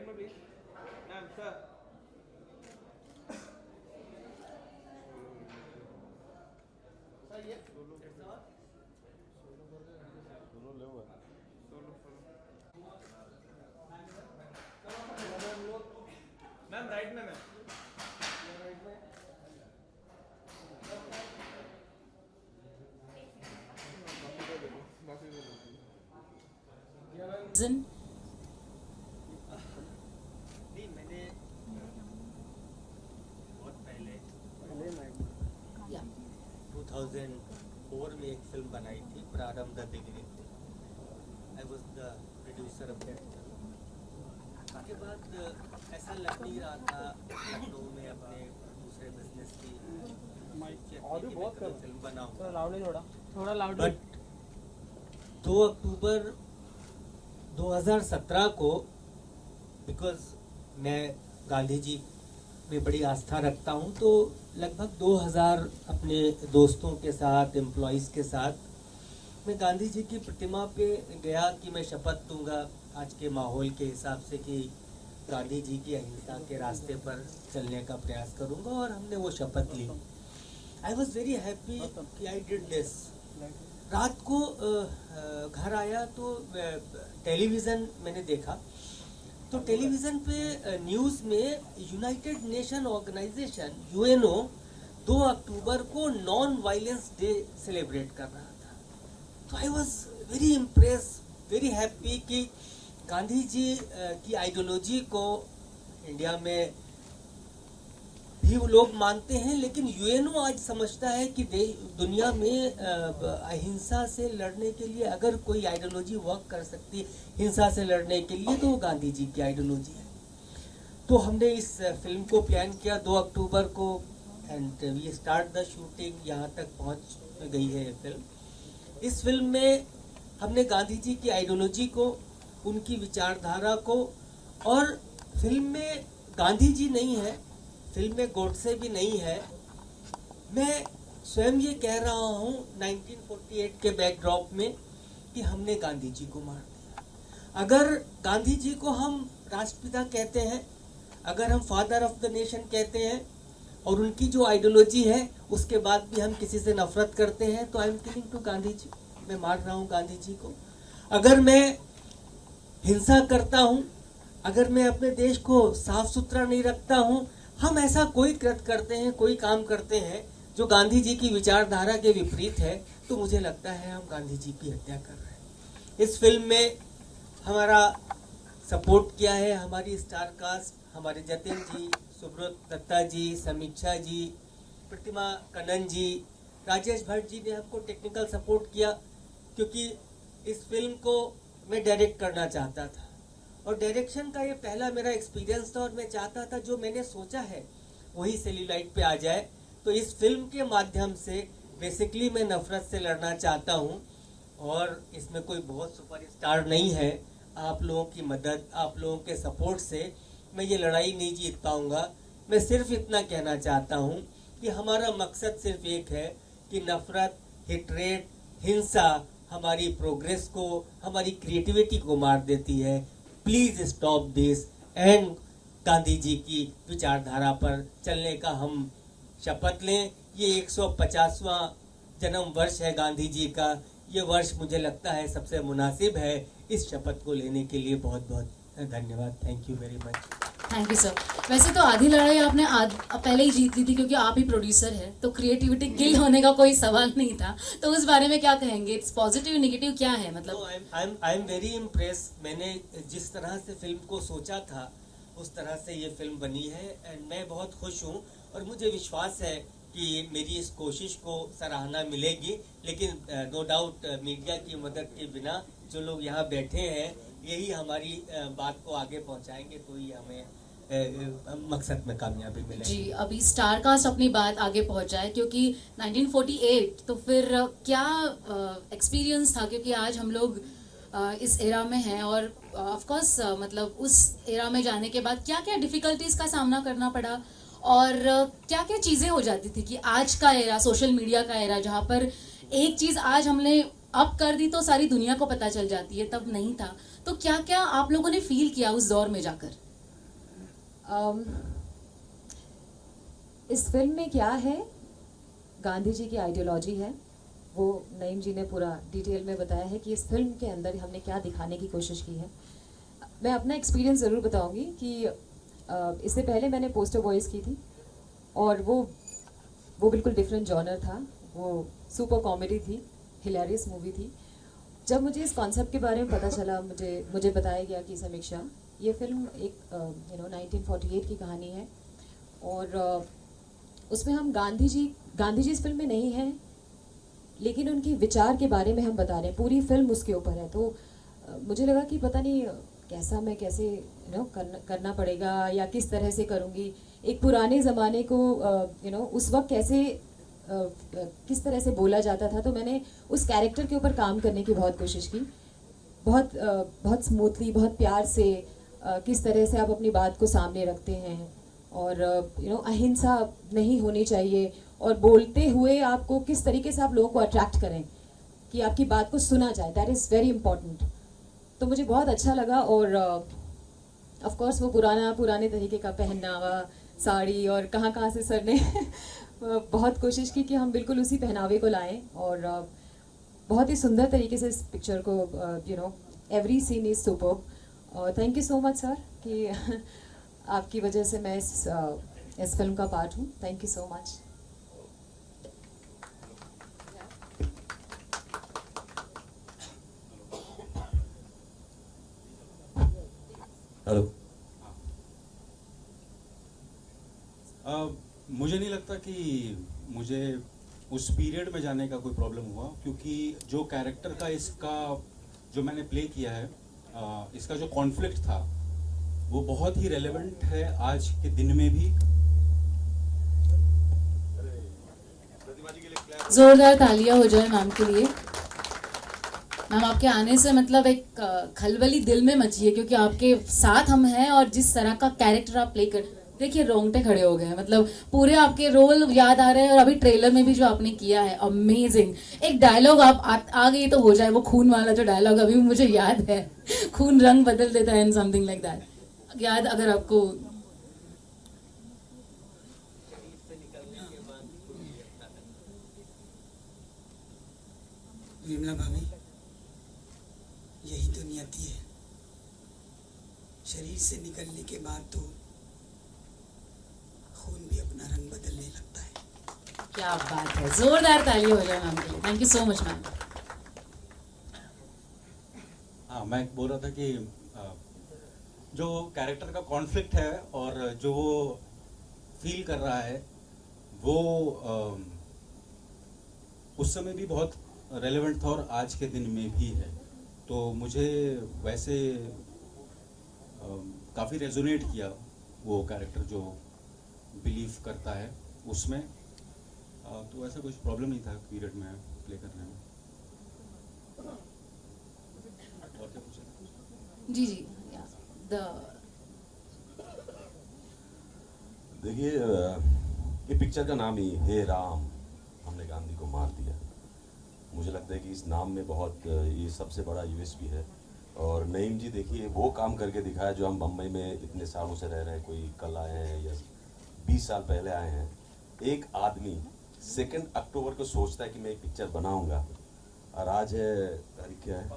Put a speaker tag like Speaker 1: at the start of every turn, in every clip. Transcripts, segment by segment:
Speaker 1: Right में please ma'am sir. Sir ये दोनों ले हुआ सोलो मैम राइट में मैम नहीं मैंने बहुत पहले 2004 में एक फिल्म बनाई थी प्रारंभ the beginning. I was the producer of that film. उसके बाद ऐसा लग नहीं रहा था लखनऊ में अपने दूसरे बिजनेस की फिल्म बनाऊं।
Speaker 2: थोड़ा लाउड।
Speaker 1: बट 2 अक्टूबर 2017 को, बिकॉज मैं गांधी जी में बड़ी आस्था रखता हूं, तो लगभग 2000 अपने दोस्तों के साथ, एम्प्लॉइज के साथ मैं गांधी जी की प्रतिमा पे गया कि मैं शपथ दूंगा आज के माहौल के हिसाब से कि गांधी जी की अहिंसा के रास्ते पर चलने का प्रयास करूंगा, और हमने वो शपथ ली। आई वॉज वेरी हैप्पी कि आई डिड दिस। रात को घर आया तो टेलीविज़न मैंने देखा, तो टेलीविज़न पे न्यूज़ में United nation organisation UNO 2 October को नॉन वायलेंस डे सेलिब्रेट कर रहा था। तो I was very impress, very happy कि गांधी जी की आइडियोलॉजी को इंडिया में भी लोग मानते हैं, लेकिन यूएनओ आज समझता है कि दुनिया में अहिंसा से लड़ने के लिए अगर कोई आइडियोलॉजी वर्क कर सकती है हिंसा से लड़ने के लिए, तो वो गांधी जी की आइडियोलॉजी है। तो हमने इस फिल्म को प्लान किया 2 अक्टूबर को, and we start the shooting. यहाँ तक पहुँच गई है ये फिल्म। इस फिल्म में हमने गांधी जी की आइडियोलॉजी को, उनकी विचारधारा को, और फिल्म में गांधी जी नहीं है, फिल्म में गोडसे भी नहीं है। मैं स्वयं ये कह रहा हूँ 1948 के बैकड्रॉप में कि हमने गांधी जी को मार दिया। अगर गांधी जी को हम राष्ट्रपिता कहते हैं, अगर हम फादर ऑफ द नेशन कहते हैं, और उनकी जो आइडियोलॉजी है उसके बाद भी हम किसी से नफरत करते हैं, तो I am killing to Gandhi ji. मैं मार रहा हूँ गांधी जी को। अगर मैं हिंसा करता हूँ, अगर मैं अपने देश को साफ सुथरा नहीं रखता हूँ, हम ऐसा कोई कृत्य करते हैं, कोई काम करते हैं जो गांधी जी की विचारधारा के विपरीत है, तो मुझे लगता है हम गांधी जी की हत्या कर रहे हैं। इस फिल्म में हमारा सपोर्ट किया है हमारी स्टार कास्ट, हमारे जतिन जी, सुब्रत दत्ता जी, समीक्षा जी, प्रतिमा कन्नन जी, राजेश भट्ट जी ने हमको टेक्निकल सपोर्ट किया, क्योंकि इस फिल्म को मैं डायरेक्ट करना चाहता था, और डायरेक्शन का ये पहला मेरा एक्सपीरियंस था, और मैं चाहता था जो मैंने सोचा है वही सेल्यूलाइट पे आ जाए। तो इस फिल्म के माध्यम से बेसिकली मैं नफरत से लड़ना चाहता हूँ, और इसमें कोई बहुत सुपरस्टार नहीं है। आप लोगों की मदद, आप लोगों के सपोर्ट से मैं ये लड़ाई नहीं जीत पाऊँगा। मैं सिर्फ इतना कहना चाहता हूँ कि हमारा मकसद सिर्फ एक है कि नफरत, हिटरेट, हिंसा हमारी प्रोग्रेस को, हमारी क्रिएटिविटी को मार देती है। Please stop this, and Gandhi ji की विचारधारा पर चलने का हम शपथ लें। ये 150वां जन्म वर्ष है गांधी जी का। ये वर्ष मुझे लगता है सबसे मुनासिब है इस शपथ को लेने के लिए। बहुत बहुत धन्यवाद। Thank you very much.
Speaker 2: Thank you sir. वैसे तो आधी लड़ाई आपने पहले ही जीत ली थी, क्योंकि आप ही प्रोड्यूसर हैं, तो क्रिएटिविटी किल होने का कोई सवाल नहीं था। तो उस बारे में क्या कहेंगे? इट्स पॉजिटिव नेगेटिव क्या है मतलब?
Speaker 1: I am very impress. मैंने जिस तरह से फिल्म को सोचा था उस तरह से ये फिल्म बनी है, एंड मैं बहुत खुश हूँ, और मुझे विश्वास है कि मेरी इस कोशिश को सराहना मिलेगी। लेकिन नो डाउट मीडिया की मदद के बिना जो लोग यहाँ बैठे हैं यही हमारी बात को आगे पहुँचाएंगे, तो ही हमें मकसद में कामयाबी मिलेगी।
Speaker 2: जी, अभी स्टार कास्ट अपनी बात आगे पहुंचाए, क्योंकि 1948 तो फिर क्या एक्सपीरियंस था, क्योंकि आज हम लोग इस एरा में हैं, और ऑफ कोर्स मतलब उस एरा में जाने के बाद क्या क्या डिफिकल्टीज का सामना करना पड़ा, और क्या क्या चीजें हो जाती थी कि आज का एरा, सोशल मीडिया का एरा, जहाँ पर एक चीज आज हमने अप कर दी तो सारी दुनिया को पता चल जाती है, तब नहीं था। तो क्या क्या आप लोगों ने फील किया उस दौर में जाकर?
Speaker 3: इस फिल्म में क्या है, गांधी जी की आइडियोलॉजी है, वो नईम जी ने पूरा डिटेल में बताया है कि इस फिल्म के अंदर हमने क्या दिखाने की कोशिश की है। मैं अपना एक्सपीरियंस ज़रूर बताऊंगी कि इससे पहले मैंने पोस्टर बॉयज़ की थी और वो बिल्कुल डिफरेंट जॉनर था, वो सुपर कॉमेडी थी, हिलेरियस मूवी थी। जब मुझे इस कॉन्सेप्ट के बारे में पता चला, मुझे बताया गया कि समीक्षा, ये फिल्म एक 1948 की कहानी है और उसमें हम गांधी जी इस फिल्म में नहीं हैं, लेकिन उनकी विचार के बारे में हम बता रहे हैं, पूरी फिल्म उसके ऊपर है। तो मुझे लगा कि पता नहीं कैसे करना पड़ेगा या किस तरह से करूँगी, एक पुराने ज़माने को उस वक्त कैसे किस तरह से बोला जाता था। तो मैंने उस कैरेक्टर के ऊपर काम करने की बहुत कोशिश की, बहुत स्मूथली, बहुत प्यार से, किस तरह से आप अपनी बात को सामने रखते हैं और अहिंसा नहीं होनी चाहिए और बोलते हुए आपको किस तरीके से आप लोगों को अट्रैक्ट करें कि आपकी बात को सुना जाए, दैट इज़ वेरी इंपॉर्टेंट। तो मुझे बहुत अच्छा लगा और ऑफ कोर्स वो पुराने तरीके का पहनावा, साड़ी और कहाँ से सर ने बहुत कोशिश की कि हम बिल्कुल उसी पहनावे को लाएं और बहुत ही सुंदर तरीके से इस पिक्चर को every scene is superb. Thank you so much sir कि आपकी वजह से मैं इस फिल्म का पार्ट हूँ। Thank you so much.
Speaker 4: Hello.
Speaker 5: मुझे नहीं लगता कि मुझे उस पीरियड में जाने का कोई प्रॉब्लम हुआ, क्योंकि जो कैरेक्टर का इसका जो मैंने प्ले किया है, इसका जो कॉन्फ्लिक्ट था वो बहुत ही रेलेवेंट है आज के दिन में भी।
Speaker 2: जोरदार तालियां हो जाए मैम के लिए। मैम आपके आने से मतलब एक खलबली दिल में मची है, क्योंकि आपके साथ हम हैं और जिस तरह का कैरेक्टर आप प्ले कर, देखिए रोंगटे खड़े हो गए हैं, मतलब पूरे आपके रोल याद आ रहे हैं और अभी ट्रेलर में भी जो आपने किया है अमेजिंग। एक डायलॉग आप आ गई तो हो जाए, वो खून वाला जो डायलॉग अभी भी मुझे याद है, खून रंग बदल देता है एंड समथिंग लाइक दैट, याद अगर आपको।
Speaker 6: विमला भाभी, यही तो नियति है, शरीर से निकलने के बाद तो खून भी अपना रंग बदलने लगता है।
Speaker 2: क्या बात है, जोरदार ताली हो जाए मैम के लिए। Thank you so much ma'am.
Speaker 5: हाँ, मैं बोल रहा था कि जो कैरेक्टर का कॉन्फ्लिक्ट है और जो वो फील कर रहा है वो उस समय भी बहुत रेलेवेंट था और आज के दिन में भी है। तो मुझे वैसे काफ़ी रेजोनेट किया वो कैरेक्टर जो बिलीव करता है उसमें। तो ऐसा कुछ प्रॉब्लम नहीं था पीरियड में प्ले करने में। और क्या पूछा?
Speaker 2: जी
Speaker 4: देखिए, ये पिक्चर का नाम ही हे राम, हमने गांधी को मार दिया। मुझे लगता है कि इस नाम में बहुत ये सबसे बड़ा यूएसपी है। और नईम जी देखिए वो काम करके दिखाया जो हम बम्बई में इतने सालों से रह रहे हैं, कोई कल आए हैं या 20 साल पहले आए हैं। एक आदमी 2 अक्टूबर को सोचता है कि मैं एक पिक्चर बनाऊंगा और आज है तारीख क्या है,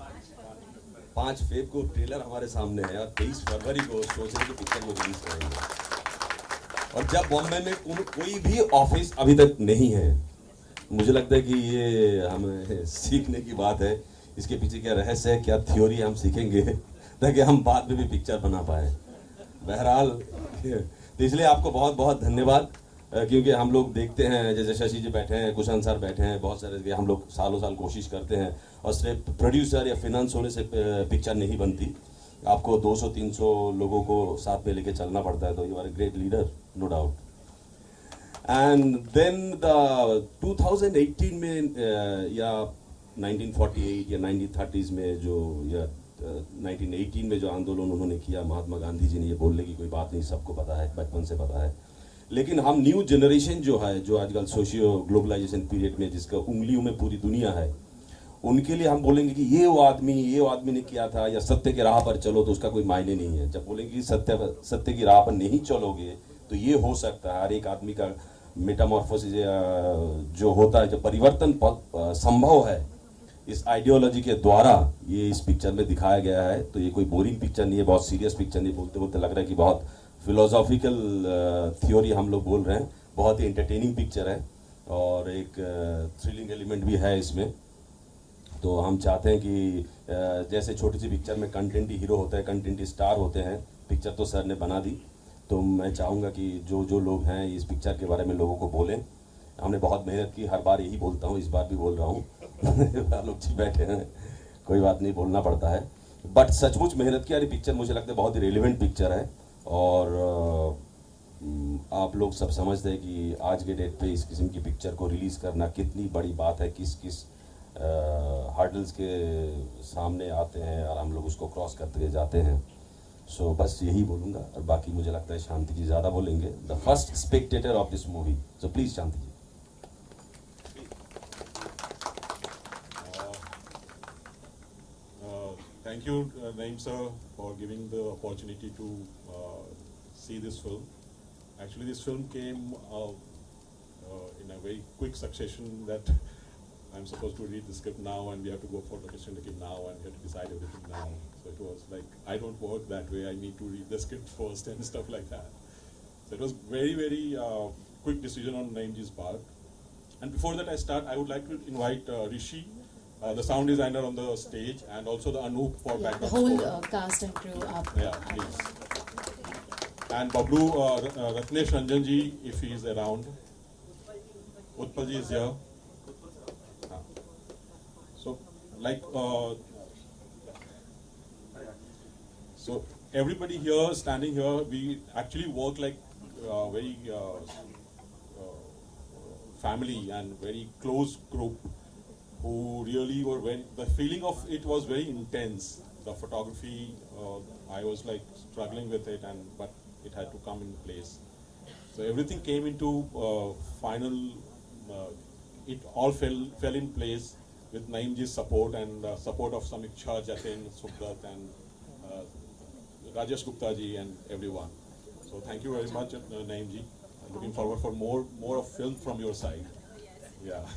Speaker 4: 5 फेब को ट्रेलर हमारे सामने है और 23 फरवरी को सोच रहे कि पिक्चर को रिलीज करेंगे। और जब बॉम्बे में कोई भी ऑफिस अभी तक नहीं है, मुझे लगता है कि ये हमें सीखने की बात है। इसके पीछे क्या रहस्य है, क्या थ्योरी हम सीखेंगे ताकि हम बाद में भी पिक्चर बना पाए। बहरहाल तो इसलिए आपको बहुत बहुत धन्यवाद, क्योंकि हम लोग देखते हैं जैसे शशि जी बैठे हैं, कुशन सर बैठे हैं, बहुत सारे हम लोग सालों साल कोशिश करते हैं और सिर्फ प्रोड्यूसर या फिनेंस होने से पिक्चर नहीं बनती। आपको 200-300 लोगों को साथ में लेके चलना पड़ता है। तो you are a great leader, no doubt. And then the 2018 में या 1948 या 1930s में जो या 1918 में जो आंदोलन उन्होंने किया, महात्मा गांधी जी ने, ये बोलने की कोई बात नहीं, सबको पता है, बचपन से पता है। लेकिन हम न्यू जनरेशन जो है, जो आजकल सोशियो ग्लोबलाइजेशन पीरियड में जिसका उंगलियों में पूरी दुनिया है, उनके लिए हम बोलेंगे कि ये वो आदमी ने किया था, या सत्य की राह पर चलो, तो उसका कोई मायने नहीं है। जब बोलेंगे कि सत्य की राह पर नहीं चलोगे तो ये हो सकता है, हर एक आदमी का मेटामॉर्फोसिस जो होता है, जो परिवर्तन संभव है, इस आइडियोलॉजी के द्वारा ये इस पिक्चर में दिखाया गया है। तो ये कोई बोरिंग पिक्चर नहीं है, बहुत सीरियस पिक्चर नहीं, बोलते बोलते लग रहा है कि बहुत फिलोसॉफिकल थ्योरी हम लोग बोल रहे हैं। बहुत ही एंटरटेनिंग पिक्चर है और एक थ्रिलिंग एलिमेंट भी है इसमें। तो हम चाहते हैं कि जैसे छोटी सी पिक्चर में कंटेंट ही हीरो होता है, कंटेंट ही स्टार होते हैं, पिक्चर तो सर ने बना दी, तो मैं चाहूँगा कि जो लोग हैं इस पिक्चर के बारे में लोगों को बोलें। हमने बहुत मेहनत की, हर बार यही बोलता हूँ, इस बार भी बोल रहा हूँ लोग जी बैठे हैं, कोई बात नहीं, बोलना पड़ता है, बट सचमुच मेहनत की। यार पिक्चर मुझे लगता है बहुत ही रेलिवेंट पिक्चर है और आप लोग सब समझते हैं कि आज के डेट पे इस किस्म की पिक्चर को रिलीज़ करना कितनी बड़ी बात है, किस किस हार्डल्स के सामने आते हैं और हम लोग उसको क्रॉस करते जाते हैं। सो बस यही बोलूँगा और बाकी मुझे लगता है शांति जी ज़्यादा बोलेंगे, the first spectator of this movie. So please Shanti ji.
Speaker 7: Thank you, Naeem sir, for giving the opportunity to see this film. Actually, this film came in a very quick succession that I'm supposed to read the script now and we have to go for location taking now and we have to decide everything now. So it was like, I don't work that way, I need to read the script first and stuff like that. So it was very, very quick decision on Naeem ji's part. And before that I start, I would like to invite Rishi, the sound designer on the stage, and also the Anoop for
Speaker 2: The
Speaker 7: background
Speaker 2: whole
Speaker 7: score.
Speaker 2: cast and crew up.
Speaker 7: Yeah, please. And Bablu, Ratnesh Ranjan ji, if he is around. Utpal ji is here. So, like, so everybody here, standing here, we actually work like very family and very close group who really were very, the feeling of it was very intense. The photography, I was like struggling with it, but it had to come in place. So everything came into final, it all fell in place with Naeem ji's support and support of Samiksha, Jatin, Subrat and Rajesh Gupta ji and everyone. So thank you very much, Naeem ji. I'm looking forward for more of film from your side. Yeah.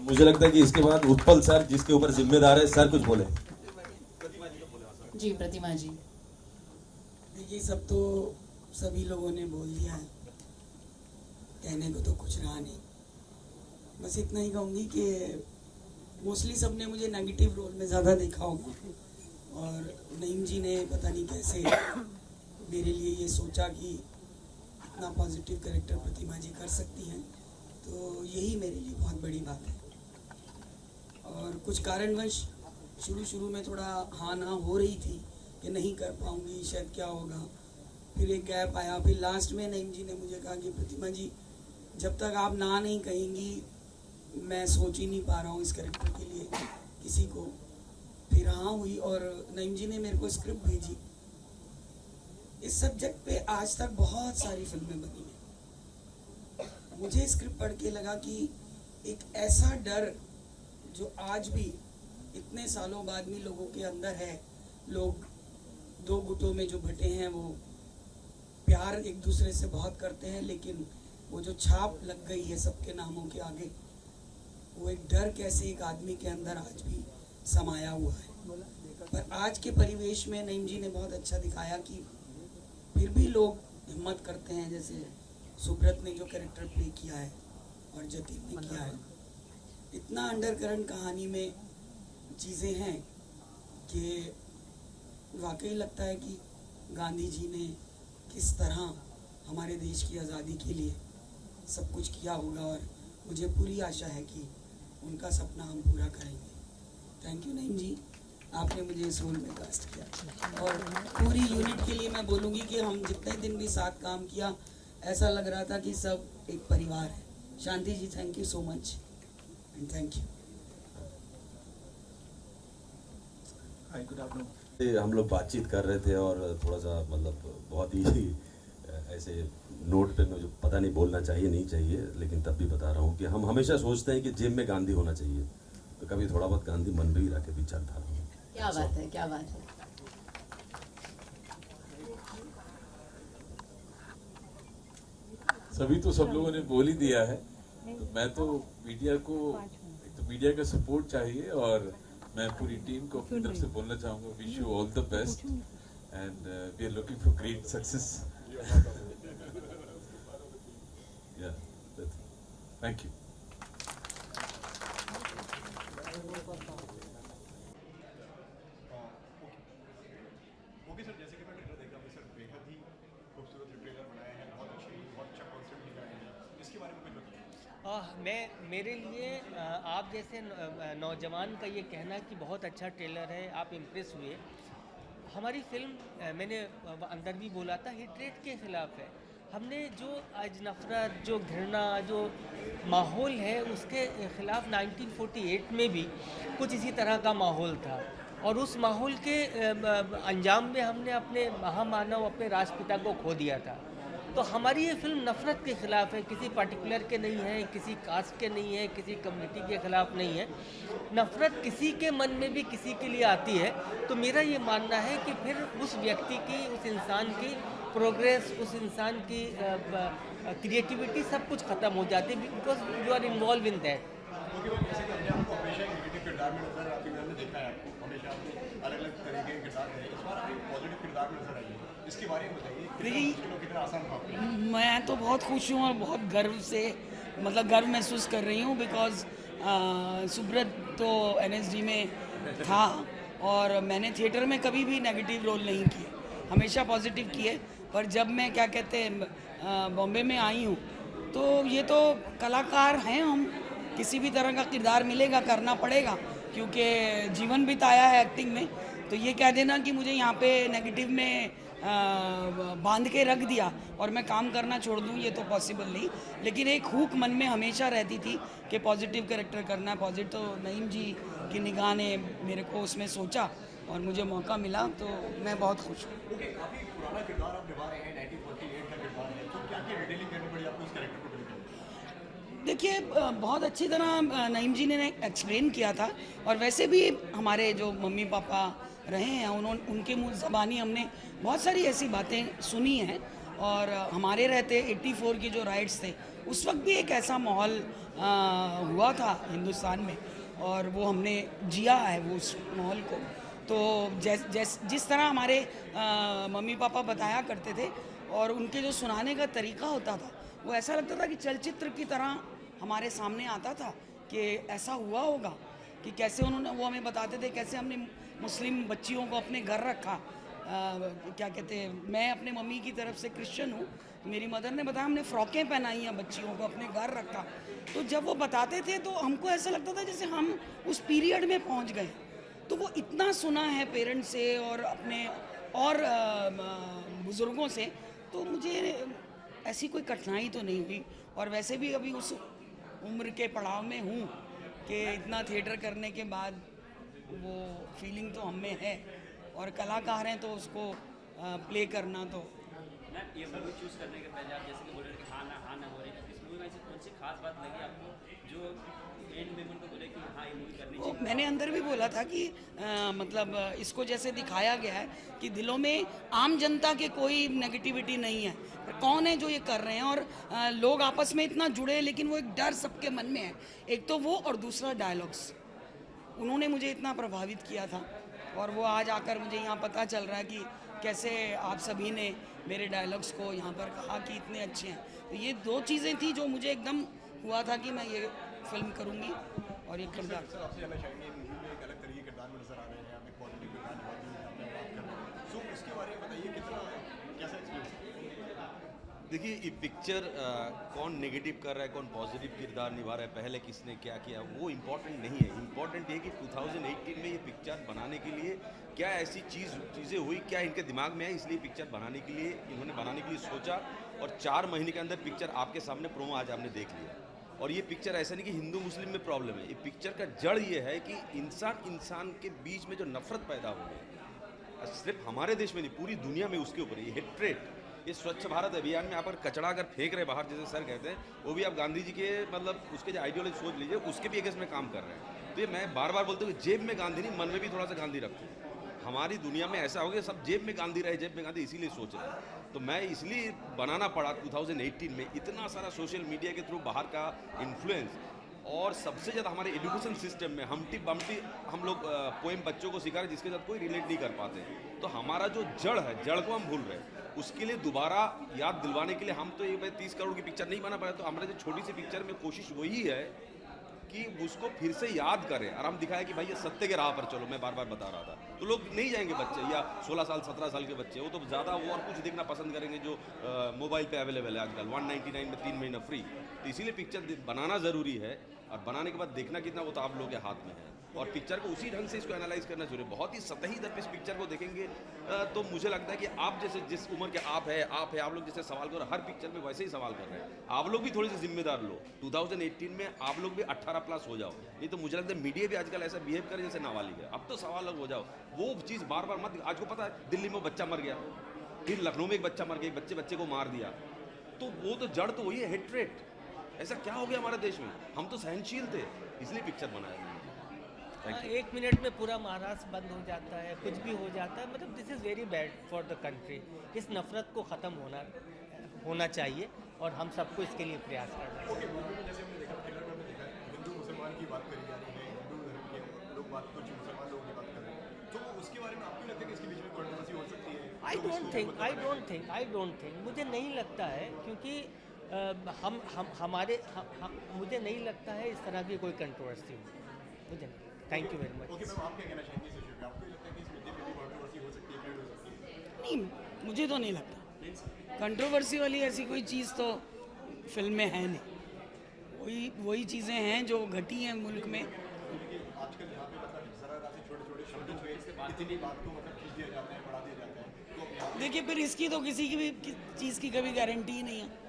Speaker 4: मुझे लगता है कि इसके बाद Utpal sir, जिसके ऊपर जिम्मेदार है, सर कुछ बोले।
Speaker 2: जी प्रतिमा जी।
Speaker 6: देखिए, सब तो सभी लोगों ने बोल दिया है, कहने को तो कुछ रहा नहीं। बस इतना ही कहूँगी कि मोस्टली सब ने मुझे नेगेटिव रोल में ज़्यादा देखा होगा और नईम जी ने पता नहीं कैसे मेरे लिए ये सोचा कि इतना पॉजिटिव कैरेक्टर प्रतिमा जी कर सकती हैं, तो यही मेरे लिए बहुत बड़ी बात है। और कुछ कारणवश शुरू में थोड़ा हाँ ना हो रही थी कि नहीं कर पाऊँगी, शायद क्या होगा, फिर एक गैप आया, फिर लास्ट में नईम जी ने मुझे कहा कि प्रतिमा जी जब तक आप ना नहीं कहेंगी मैं सोच ही नहीं पा रहा हूँ इस कैरेक्टर के लिए किसी को। फिर हाँ हुई और नईम जी ने मेरे को स्क्रिप्ट भेजी। इस सब्जेक्ट पे आज तक बहुत सारी फिल्में बनी हैं। मुझे स्क्रिप्ट पढ़ के लगा कि एक ऐसा डर जो आज भी इतने सालों बाद भी लोगों के अंदर है, लोग दो गुटों में जो बटे हैं वो प्यार एक दूसरे से बहुत करते हैं, लेकिन वो जो छाप लग गई है सबके नामों के आगे, वो एक डर कैसे एक आदमी के अंदर आज भी समाया हुआ है। पर आज के परिवेश में नईम जी ने बहुत अच्छा दिखाया कि फिर भी लोग हिम्मत करते हैं, जैसे सुब्रत ने जो कैरेक्टर प्ले किया है और जतिन ने किया है। इतना अंडरकरंट कहानी में चीज़ें हैं कि वाकई लगता है कि गांधी जी ने किस तरह हमारे देश की आज़ादी के लिए सब कुछ किया होगा और मुझे पूरी आशा है कि उनका सपना हम पूरा करेंगे। थैंक यू नईम जी, आपने मुझे इस रोल में कास्ट किया और पूरी यूनिट के लिए मैं बोलूँगी कि हम जितने दिन भी साथ काम किया ऐसा लग रहा था कि सब एक परिवार है। Shanti ji, thank you so much and thank you.
Speaker 8: Hi, good afternoon.
Speaker 4: हम लोग बातचीत कर रहे थे और थोड़ा सा मतलब बहुत ही ऐसे नोट पे मुझे पता नहीं बोलना चाहिए नहीं चाहिए, लेकिन तब भी बता रहा हूँ कि हम हमेशा सोचते हैं कि जिम में गांधी होना चाहिए। तो कभी थोड़ा बहुत गांधी मन में भी रखे विचारधारा में।
Speaker 2: क्या बात है, क्या बात है।
Speaker 9: सभी तो सब लोगों ने बोल ही दिया है, तो मैं तो मीडिया को, एक तो मीडिया का सपोर्ट चाहिए और मैं पूरी टीम को अपनी तरफ से बोलना चाहूँगा, wish you all the best and we are looking for great success. Thank you.
Speaker 10: Okay sir, जैसे कि मैं ट्रेलर देखा, सर बेहद ही खूबसूरत ट्रेलर बनाया है, बहुत अच्छा कॉन्सेप्ट लिखा है, इसके बारे में कुछ बताइए।
Speaker 1: मेरे लिए आप जैसे नौजवान का ये कहना कि बहुत अच्छा ट्रेलर है, आप इम्प्रेस हुए। हमारी फिल्म मैंने अंदर भी बोला था, हिट रेट के खिलाफ है। हमने जो आज नफरत, जो घृणा, जो माहौल है, उसके खिलाफ 1948 में भी कुछ इसी तरह का माहौल था और उस माहौल के अंजाम में हमने अपने महामानव, अपने राष्ट्रपिता को खो दिया था। तो हमारी ये फिल्म नफ़रत के ख़िलाफ़ है, किसी पर्टिकुलर के नहीं है, किसी कास्ट के नहीं है, किसी कम्युनिटी के ख़िलाफ़ नहीं है। नफ़रत किसी के मन में भी किसी के लिए आती है, तो मेरा ये मानना है कि फिर उस व्यक्ति की, उस इंसान की प्रोग्रेस, उस इंसान की क्रिएटिविटी सब कुछ ख़त्म हो जाती है, because you are involve in that.
Speaker 10: जैसे कि हमने आपको हमेशा एक नेगेटिव किरदार में नजर, आपके घर में देखा है, आपको हमेशा आपने अलग अलग तरीके के किरदार है, इस बार आप एक पॉजिटिव किरदार में नजर आइए, इसके बारे में बताइए, कितना आसान था?
Speaker 6: मैं तो बहुत खुश हूँ और बहुत गर्व से, मतलब गर्व महसूस कर रही हूँ, बिकॉज सुब्रत तो NSD में था और मैंने थिएटर में कभी भी नेगेटिव रोल नहीं किए, हमेशा पॉजिटिव किए। पर जब मैं क्या कहते हैं बॉम्बे में आई हूँ, तो ये तो कलाकार हैं हम, किसी भी तरह का किरदार मिलेगा करना पड़ेगा, क्योंकि जीवन बिताया है एक्टिंग में। तो ये कह देना कि मुझे यहाँ पे नेगेटिव में बांध के रख दिया और मैं काम करना छोड़ दूँ, ये तो पॉसिबल नहीं। लेकिन एक हुक मन में हमेशा रहती थी कि पॉजिटिव कैरेक्टर करना है, पॉजिटिव। तो नईम जी की निगाह ने मेरे को उसमें सोचा और मुझे मौका मिला, तो मैं बहुत खुश हूँ।
Speaker 10: काफ़ी पुराना किरदार आप निभा रहे हैं, 1948 का किरदार है, तो क्या क्या डिटेलिंग करनी पड़ी आपको इस कैरेक्टर को?
Speaker 6: देखिए, बहुत अच्छी तरह नईम जी ने एक्सप्लेन किया था और वैसे भी हमारे जो मम्मी पापा रहे हैं, उनके मुँह ज़बानी हमने बहुत सारी ऐसी बातें सुनी हैं। और हमारे रहते 84 की जो राइट्स थे, उस वक्त भी एक ऐसा माहौल हुआ था हिंदुस्तान में और वो हमने जिया है वो उस माहौल को। तो जिस तरह हमारे मम्मी पापा बताया करते थे और उनके जो सुनाने का तरीका होता था, वो ऐसा लगता था कि चलचित्र की तरह हमारे सामने आता था कि ऐसा हुआ होगा, कि कैसे वो हमें बताते थे कैसे हमने मुस्लिम बच्चियों को अपने घर रखा। क्या कहते हैं, मैं अपने मम्मी की तरफ से क्रिश्चियन हूँ, मेरी मदर ने बताया हमने फ़्रॉकें पहनाई हैं बच्चियों को, अपने घर रखा। तो जब वो बताते थे तो हमको ऐसा लगता था जैसे हम उस पीरियड में पहुँच गए। तो वो इतना सुना है पेरेंट्स से और अपने और बुज़ुर्गों से, तो मुझे ऐसी कोई कठिनाई तो नहीं हुई। और वैसे भी अभी उस उम्र के पड़ाव में हूँ कि इतना थिएटर करने के बाद वो फीलिंग तो हम में है और कलाकार हैं तो उसको प्ले करना। तो
Speaker 11: मैम, ये मूवी चूज़ करने के पहले आप जैसे कि बोल रहे थे कि हाँ ना हो रही है, इस मूवी में ऐसी कौन सी खास बात लगी आपको जो एंड में उनको बोले कि हाँ ये मूवी करनी चाहिए?
Speaker 6: मैंने अंदर भी बोला था कि मतलब इसको जैसे दिखाया गया है कि दिलों में आम जनता के कोई नेगेटिविटी नहीं है, पर कौन है जो ये कर रहे हैं और लोग आपस में इतना जुड़े, लेकिन वो एक डर सबके मन में है। एक तो वो और दूसरा डायलॉग्स, उन्होंने मुझे इतना प्रभावित किया था और वो आज आकर मुझे यहाँ पता चल रहा है कि कैसे आप सभी ने मेरे डायलॉग्स को यहाँ पर कहा कि इतने अच्छे हैं। तो ये दो चीज़ें थी जो मुझे एकदम हुआ था कि मैं ये फिल्म करूँगी और ये किरदार।
Speaker 10: सर आपसे जानना चाहेंगे, मूवी में एक अलग तरीके के किरदार में नजर आ रहे हैं, आप एक पॉजिटिव किरदार निभाते हैं, आप बात कर रहे हैं, सो उसके बारे में बताइए कितना कैसा एक्सपीरियंस?
Speaker 4: देखिए, ये पिक्चर कौन नेगेटिव कर रहा है, कौन पॉजिटिव किरदार निभा रहा है, पहले किसने क्या किया, वो इम्पोर्टेंट नहीं है। इम्पोर्टेंट ये कि 2018 में ये पिक्चर बनाने के लिए क्या ऐसी चीज़ें हुई, क्या इनके दिमाग में है, इसलिए पिक्चर बनाने के लिए इन्होंने बनाने के लिए सोचा और 4 महीने के अंदर पिक्चर आपके सामने प्रोमो आज आपने देख लिया। और ये पिक्चर ऐसा नहीं कि हिंदू मुस्लिम में प्रॉब्लम है, ये पिक्चर का जड़ ये है कि इंसान के बीच में जो नफरत पैदा हो गई, सिर्फ हमारे देश में नहीं पूरी दुनिया में, उसके ऊपर ये हेट्रेट। ये स्वच्छ भारत अभियान में यहाँ पर कचरा अगर फेंक रहे बाहर, जैसे सर कहते हैं, वो भी आप गांधी जी के मतलब उसके जो आइडियोलॉजी सोच लीजिए, उसके भी अगेंस्ट में काम कर रहे हैं। तो ये मैं बार बार बोलता हूँ कि जेब में गांधी नहीं, मन में भी थोड़ा सा गांधी रखो। हमारी दुनिया में ऐसा हो गया, सब जेब में गांधी रहे, जेब में गांधी, इसीलिए सोच रहे हैं। तो मैं इसलिए बनाना पड़ा 2018 में, इतना सारा सोशल मीडिया के थ्रू बाहर का इन्फ्लुएंस, और सबसे ज़्यादा हमारे एजुकेशन सिस्टम में हमटी बमटी हम लोग पोएम बच्चों को सिखा रहे जिसके साथ कोई रिलेट नहीं कर पाते। तो हमारा जो जड़ है, जड़ को हम भूल रहे हैं। उसके लिए दोबारा याद दिलवाने के लिए हम तो ये 30 करोड़ की पिक्चर नहीं बना पाए, तो हमारे जो छोटी सी पिक्चर में कोशिश वही है कि उसको फिर से याद करें और हम दिखाएं कि भाई ये सत्य के राह पर चलो। मैं बार बार बता रहा था, तो लोग नहीं जाएंगे बच्चे या 16 साल 17 साल के बच्चे, वो तो ज़्यादा वो और कुछ देखना पसंद करेंगे जो मोबाइल पे अवेलेबल है आजकल 199 में 3 महीना फ्री। तो इसीलिए पिक्चर बनाना ज़रूरी है, और बनाने के बाद देखना कितना वो तो आप लोगों के हाथ में है, और पिक्चर को उसी ढंग से इसको एनालाइज करना जरूरी है। बहुत ही सतही दर पे इस पिक्चर को देखेंगे तो मुझे लगता है कि आप जैसे जिस उम्र के आप लोग जैसे सवाल करो, हर पिक्चर में वैसे ही सवाल कर रहे हैं। आप लोग भी थोड़ी सी जिम्मेदार लो, 2018 में आप लोग भी 18+ हो जाओ। नहीं तो मुझे लगता है मीडिया भी आजकल ऐसा बिहेव करे जैसे नाबालिग है। अब तो सवाल हो जाओ, वो चीज़ बार बार मत। आज को पता है दिल्ली में बच्चा मर गया, फिर लखनऊ में एक बच्चा मर गया, एक बच्चे को मार दिया, तो वो तो जड़ तो वही है, हेट्रेट। ऐसा क्या हो गया हमारे देश में? हम तो सहनशील थे, इसलिए पिक्चर बनाया।
Speaker 1: 1 मिनट में पूरा महाराष्ट्र बंद हो जाता है, कुछ भी हो जाता है। मतलब this is very bad for the country. इस नफरत को ख़त्म होना चाहिए, और हम सबको इसके लिए प्रयास करना चाहिए।
Speaker 10: जैसे हमने देखा ट्रेलर में, हमने देखा हिंदू मुसलमान की बात करी जा रही है, हिंदू धर्म के लोग बात, कुछ मुसलमान लोगों की बात कर रहे हैं, तो उसके बारे में आपको लगता है कि इसके बीच में कंट्रोवर्सी हो सकती है?
Speaker 1: आई डोंट थिंक मुझे नहीं लगता है, क्योंकि मुझे नहीं लगता है इस तरह की कोई कंट्रोवर्सी हो। मुझे नहीं। Thank you very much.
Speaker 10: Okay ma'am, आप क्या कहना चाहेंगे इस इशू पे? आपको लगता है कि इस मुद्दे पे भी कंट्रोवर्सी हो सकती है, क्रिएट हो सकती है?
Speaker 6: नहीं, मुझे तो नहीं लगता कंट्रोवर्सी वाली ऐसी कोई चीज़ तो फिल्म में है नहीं। वही चीज़ें हैं जो घटी हैं मुल्क में।
Speaker 10: आजकल यहाँ पे मतलब ज़रा से छोटे-छोटे शब्दों पे इतनी बात को मतलब खींच दिया जाता है, बढ़ा दिया जाता है। तो
Speaker 6: देखिए, फिर इसकी तो किसी की भी चीज़ की कभी गारंटी ही नहीं है।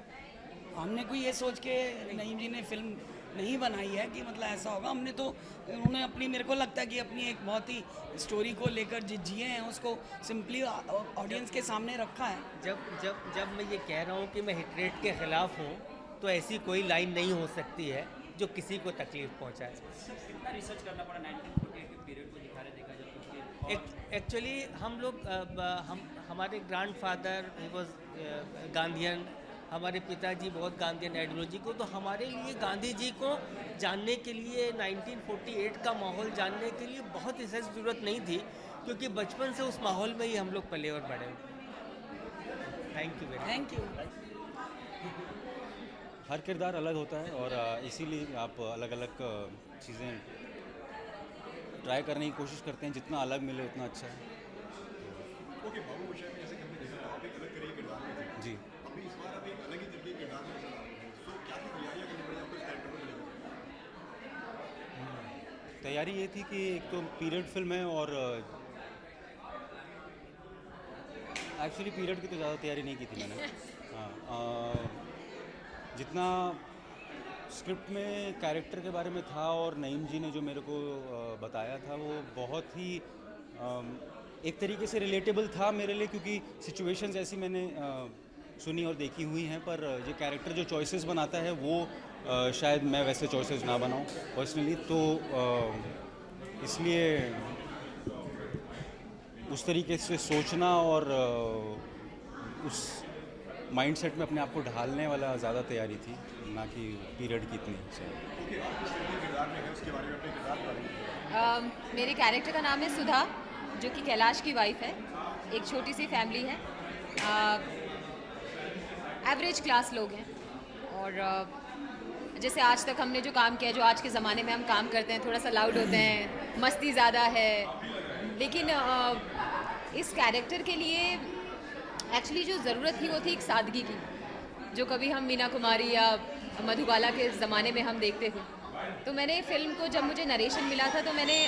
Speaker 6: हमने कोई ये सोच के नईम जी ने फिल्म नहीं बनाई है कि मतलब ऐसा होगा। हमने तो उन्होंने अपनी, मेरे को लगता है कि अपनी एक बहुत ही स्टोरी को लेकर जिए हैं, उसको सिंपली ऑडियंस के सामने रखा है।
Speaker 1: जब मैं ये कह रहा हूँ कि मैं हेट्रेट के ख़िलाफ़ हूँ, तो ऐसी कोई लाइन नहीं हो सकती है जो किसी को तकलीफ पहुँचाए।
Speaker 11: कितना रिसर्च करना पड़ा 1948 के पीरियड को दिखा रहे, देखा जाए
Speaker 1: एक्चुअली हम लोग हमारे ग्रैंडफादर ही वॉज गांधीयन, हमारे पिताजी बहुत गांधीयन आइडियोलॉजी को, तो हमारे लिए गांधी जी को जानने के लिए 1948 का माहौल जानने के लिए बहुत रिसर्च ज़रूरत नहीं थी, क्योंकि बचपन से उस माहौल में ही हम लोग पले और बड़े। Thank you very
Speaker 6: thank you.
Speaker 5: हर किरदार अलग होता है, और इसीलिए आप अलग अलग चीज़ें ट्राई करने की कोशिश करते हैं। जितना अलग मिले उतना अच्छा है।
Speaker 10: ओके, बाबू मोशाय में जैसे कि हमने देखा आप एक अलग तरह के किरदार में थे।
Speaker 5: जी,
Speaker 10: अभी इस बार आप एक अलग ही तरह के किरदार में नजर आ रहे हैं, तो क्या तैयारियां करनी पड़ी आपको इस कैरेक्टर को लेकर?
Speaker 5: तैयारी ये थी कि एक तो पीरियड फिल्म है, और एक्चुअली पीरियड की तो ज़्यादा तैयारी नहीं की थी मैंने। हाँ, जितना स्क्रिप्ट में कैरेक्टर के बारे में था और नईम जी ने जो मेरे को बताया था, वो बहुत ही एक तरीके से रिलेटेबल था मेरे लिए, क्योंकि सिचुएशंस ऐसी मैंने सुनी और देखी हुई हैं। पर ये कैरेक्टर जो चॉइसेस बनाता है वो शायद मैं वैसे चॉइसेस ना बनाऊं पर्सनली, तो इसलिए उस तरीके से सोचना और उस माइंडसेट में अपने आप को ढालने वाला ज़्यादा तैयारी थी, ना कि पीरियड की इतनी।
Speaker 10: ओके, आप किस तरह के किरदार में हैं, उसके बारे में अपने किरदार के बारे में?
Speaker 3: मेरे कैरेक्टर का नाम है सुधा, जो कि कैलाश की वाइफ है। एक छोटी सी फैमिली है, एवरेज क्लास लोग हैं, और जैसे आज तक हमने जो काम किया, जो आज के ज़माने में हम काम करते हैं, थोड़ा सा लाउड होते हैं, मस्ती ज़्यादा है। लेकिन इस कैरेक्टर के लिए एक्चुअली जो ज़रूरत थी वो थी एक सादगी की, जो कभी हम मीना कुमारी या मधुबाला के ज़माने में हम देखते थे। तो मैंने फिल्म को, जब मुझे नरेशन मिला था, तो मैंने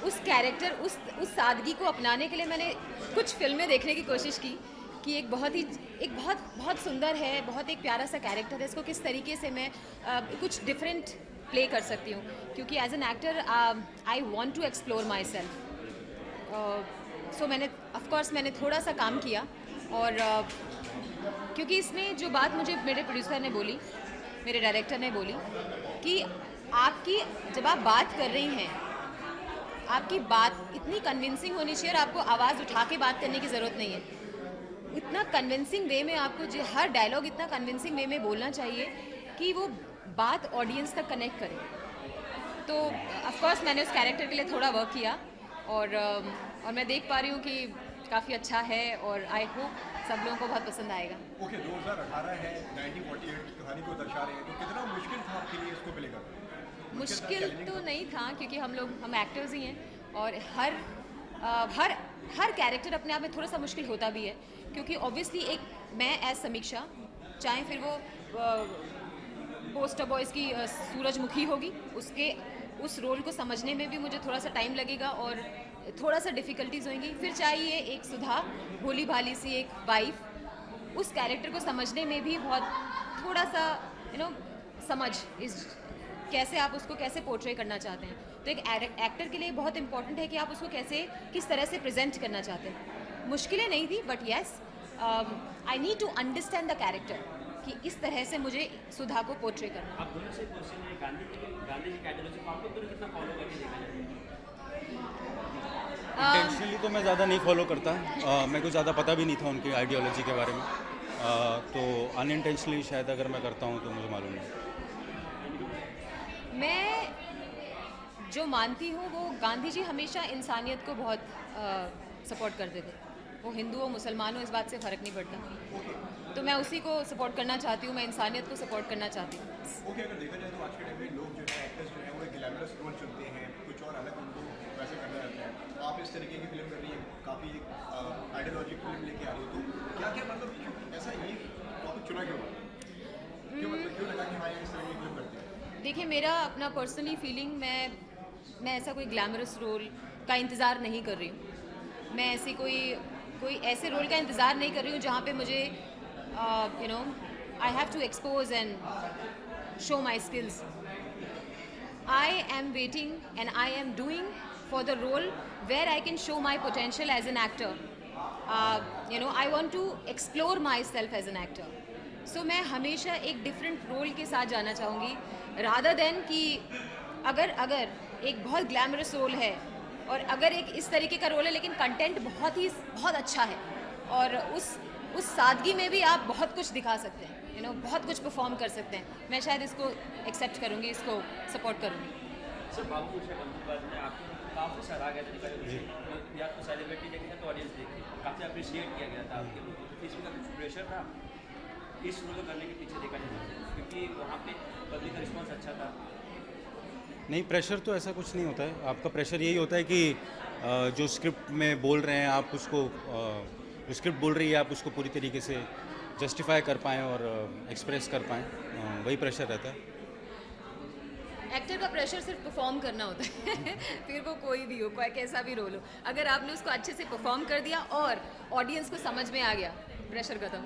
Speaker 3: उस कैरेक्टर, उस सादगी को अपनाने के लिए मैंने कुछ फिल्में देखने की कोशिश की कि एक बहुत सुंदर है, बहुत एक प्यारा सा कैरेक्टर है, इसको किस तरीके से मैं कुछ डिफरेंट प्ले कर सकती हूँ, क्योंकि as an actor I want to explore my self. So मैंने थोड़ा सा काम किया, और क्योंकि इसमें जो बात मुझे मेरे प्रोड्यूसर ने बोली, मेरे डायरेक्टर ने बोली कि
Speaker 12: आपकी जब आप बात कर रही हैं, आपकी बात इतनी कन्विंसिंग होनी चाहिए और आपको आवाज़ उठा के बात करने की ज़रूरत नहीं है। इतना कन्विंसिंग वे में आपको हर डायलॉग इतना कन्विंसिंग वे में बोलना चाहिए कि वो बात ऑडियंस तक कनेक्ट करे। तो ऑफ कोर्स मैंने उस कैरेक्टर के लिए थोड़ा वर्क किया और मैं देख पा रही हूँ कि काफ़ी अच्छा है और आई होप सब लोगों को बहुत पसंद आएगा।
Speaker 10: ओके 2018 है, 1948 की कहानी को दर्शा रहे हैं, तो कितना मुश्किल था आपके लिए इसको प्ले करना?
Speaker 12: मुश्किल तो नहीं था क्योंकि हम एक्टर्स ही हैं और हर कैरेक्टर अपने आप में थोड़ा सा मुश्किल होता भी है क्योंकि ऑब्वियसली एक मैं एज समीक्षा, चाहे फिर वो पोस्टर बॉयज़ की सूरजमुखी होगी, उस रोल को समझने में भी मुझे थोड़ा सा टाइम लगेगा और थोड़ा सा डिफ़िकल्टीज होंगी। फिर चाहिए एक सुधा, भोली भाली सी एक वाइफ, उस कैरेक्टर को समझने में भी बहुत थोड़ा सा समझ इस कैसे आप उसको कैसे पोर्ट्रे करना चाहते हैं। तो एक एक्टर के लिए बहुत इंपॉर्टेंट है कि आप उसको किस तरह से प्रेजेंट करना चाहते हैं। मुश्किलें नहीं थी but yes I need to understand the character कि इस तरह से मुझे सुधा को पोर्ट्रे करना।
Speaker 11: आप दोनों से क्वेश्चन है, गांधी जी आइडियोलॉजी को आप लोग दोनों कितना फॉलो करके देखा जाता है?
Speaker 5: इंटेंशनली तो मैं ज़्यादा नहीं फॉलो करता, मेरे को ज़्यादा पता भी नहीं था उनकी आइडियोलॉजी के बारे में, तो अनइंटेंशनली शायद अगर मैं करता हूँ तो मुझे मालूम नहीं।
Speaker 12: मैं जो मानती हूँ वो गांधी जी हमेशा इंसानियत को बहुत सपोर्ट करते थे। वो हिंदू हो मुसलमान हो इस बात से फ़र्क नहीं पड़ता, तो मैं उसी को सपोर्ट करना चाहती हूँ, मैं इंसानियत को सपोर्ट करना चाहती हूँ।
Speaker 10: ओके, अगर देखा जाए तो आज के टाइम में लोग जो है एक्टर्स जो है वो एक ग्लैमरस रोल चुनते हैं, कुछ और अलग उनको वैसे करना रहता है। आप इस तरीके की फिल्म कर रही हैं, काफ़ी आइडियोलॉजिक फिल्म लेके आ रही हो, तो क्या क्या मतलब ऐसा ये टॉपिक चुना क्यों? क्यों लगा कि हाँ इस तरह की फिल्म करती है?
Speaker 12: देखिए, मेरा अपना पर्सनली फीलिंग, मैं ऐसा कोई ग्लैमरस रोल का इंतज़ार नहीं कर रही हूँ। मैं ऐसी कोई ऐसे रोल का इंतज़ार नहीं कर रही हूँ जहाँ पे मुझे I have to expose and show my skills. I am waiting and I am doing for the role where I can show my potential as an actor. I want to explore my self as an actor. So मैं हमेशा एक different role के साथ जाना चाहूँगी rather than कि अगर एक बहुत ग्लैमरस रोल है और अगर एक इस तरीके का रोल है लेकिन कंटेंट बहुत अच्छा है और उस सादगी में भी आप बहुत कुछ दिखा सकते हैं, बहुत कुछ परफॉर्म कर सकते हैं, मैं शायद इसको एक्सेप्ट करूँगी, इसको सपोर्ट करूँगी।
Speaker 11: सर, बाबू में आपको काफ़ी सराहा गया था, या तो सेलिब्रिटी देखी तो ऑडियंस देखी, काफ़ी अप्रिशिएट किया गया था आपके, इसमें का कुछ प्रेशर था इस रोल को करने के पीछे देखा जाए क्योंकि वहाँ पे पब्लिक का रिस्पॉन्स अच्छा था?
Speaker 5: नहीं, प्रेशर तो ऐसा कुछ नहीं होता है। आपका प्रेशर यही होता है कि जो स्क्रिप्ट में बोल रहे हैं आप उसको, स्क्रिप्ट बोल रही है आप उसको पूरी तरीके से जस्टिफाई कर पाएँ और एक्सप्रेस कर पाएँ, वही प्रेशर रहता है।
Speaker 12: एक्टर का प्रेशर सिर्फ परफॉर्म करना होता है फिर वो कोई भी हो, कोई कैसा भी रोल हो, अगर आपने उसको अच्छे से परफॉर्म कर दिया और ऑडियंस को समझ में आ गया, प्रेशर खत्म।